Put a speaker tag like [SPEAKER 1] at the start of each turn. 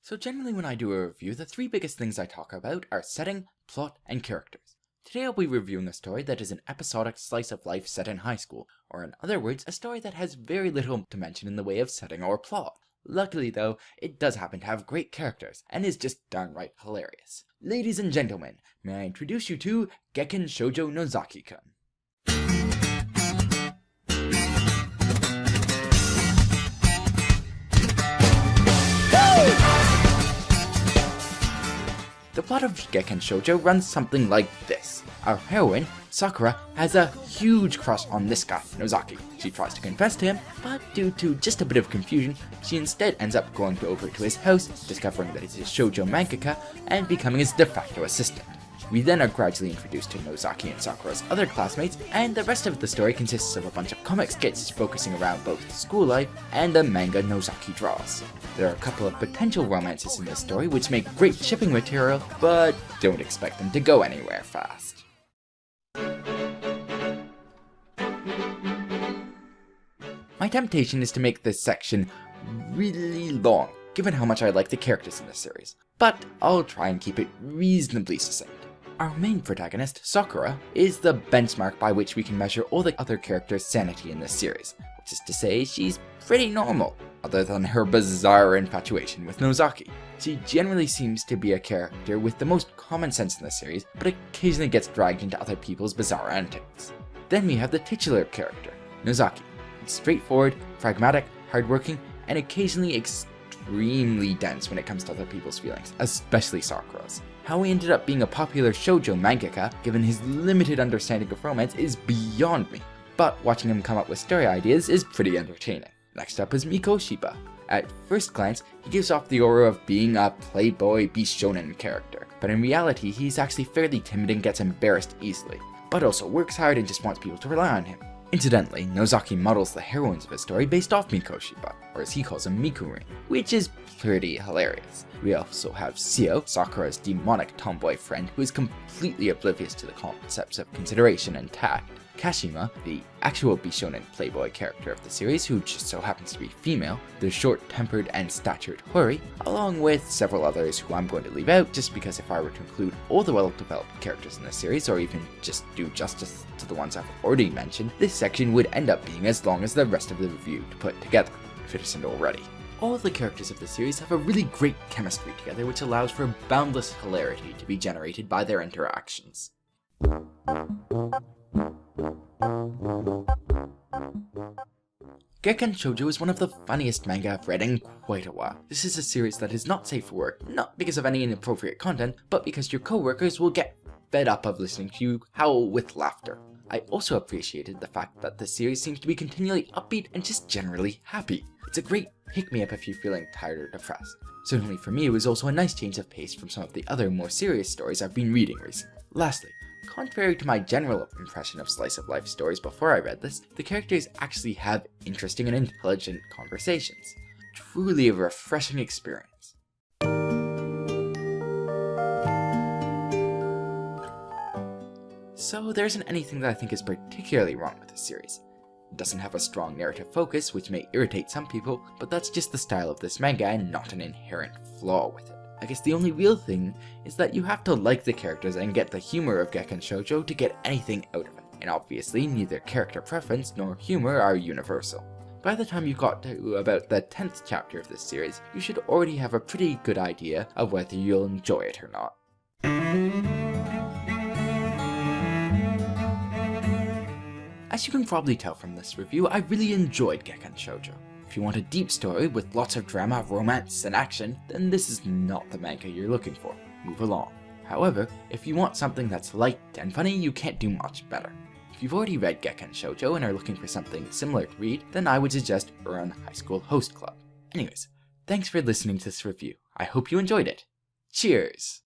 [SPEAKER 1] So generally when I do a review, the three biggest things I talk about are setting, plot, and characters. Today I'll be reviewing a story that is an episodic slice of life set in high school, or in other words, a story that has very little to mention in the way of setting or plot. Luckily though, it does happen to have great characters, and is just downright hilarious. Ladies and gentlemen, may I introduce you to Gekkan Shoujo Nozaki-kun. The plot of Gekkan Shoujo runs something like this. Our heroine, Sakura, has a huge crush on this guy, Nozaki. She tries to confess to him, but due to just a bit of confusion, she instead ends up going over to his house, discovering that he's a shoujo mangaka, and becoming his de facto assistant. We then are gradually introduced to Nozaki and Sakura's other classmates, and the rest of the story consists of a bunch of comic skits focusing around both school life and the manga Nozaki draws. There are a couple of potential romances in this story which make great shipping material, but don't expect them to go anywhere fast. My temptation is to make this section really long, given how much I like the characters in this series, but I'll try and keep it reasonably succinct. Our main protagonist, Sakura, is the benchmark by which we can measure all the other characters' sanity in this series, which is to say she's pretty normal, other than her bizarre infatuation with Nozaki. She generally seems to be a character with the most common sense in the series, but occasionally gets dragged into other people's bizarre antics. Then we have the titular character, Nozaki. He's straightforward, pragmatic, hardworking, and occasionally extremely dense when it comes to other people's feelings, especially Sakura's. How he ended up being a popular shoujo mangaka, given his limited understanding of romance, is beyond me, but watching him come up with story ideas is pretty entertaining. Next up is Miko Shiba. At first glance, he gives off the aura of being a playboy bishonen character, but in reality he's actually fairly timid and gets embarrassed easily, but also works hard and just wants people to rely on him. Incidentally, Nozaki models the heroines of his story based off Miko Shiba, or as he calls him, Mikurin, which is pretty hilarious. We also have Seo, Sakura's demonic tomboy friend who is completely oblivious to the concepts of consideration and tact. Kashima, the actual bishonen playboy character of the series who just so happens to be female, the short-tempered and statured Hori, along with several others who I'm going to leave out just because if I were to include all the well-developed characters in this series, or even just do justice to the ones I've already mentioned, this section would end up being as long as the rest of the review to put together, if it isn't already. All the characters of the series have a really great chemistry together, which allows for boundless hilarity to be generated by their interactions. Gekkan Shoujo is one of the funniest manga I've read in quite a while. This is a series that is not safe for work, not because of any inappropriate content, but because your coworkers will get fed up of listening to you howl with laughter. I also appreciated the fact that the series seems to be continually upbeat and just generally happy. It's a great pick-me-up if you're feeling tired or depressed. Certainly for me, it was also a nice change of pace from some of the other more serious stories I've been reading recently. Lastly, contrary to my general impression of slice-of-life stories before I read this, the characters actually have interesting and intelligent conversations. Truly a refreshing experience. So there isn't anything that I think is particularly wrong with this series. It doesn't have a strong narrative focus, which may irritate some people, but that's just the style of this manga and not an inherent flaw with it. I guess the only real thing is that you have to like the characters and get the humor of Gekkan Shoujo to get anything out of it, and obviously neither character preference nor humor are universal. By the time you got to about the 10th chapter of this series, you should already have a pretty good idea of whether you'll enjoy it or not. As you can probably tell from this review, I really enjoyed Gekkan Shoujo. If you want a deep story with lots of drama, romance, and action, then this is not the manga you're looking for. Move along. However, if you want something that's light and funny, you can't do much better. If you've already read Gekkan Shoujo and are looking for something similar to read, then I would suggest Uran High School Host Club. Anyways, thanks for listening to this review. I hope you enjoyed it. Cheers!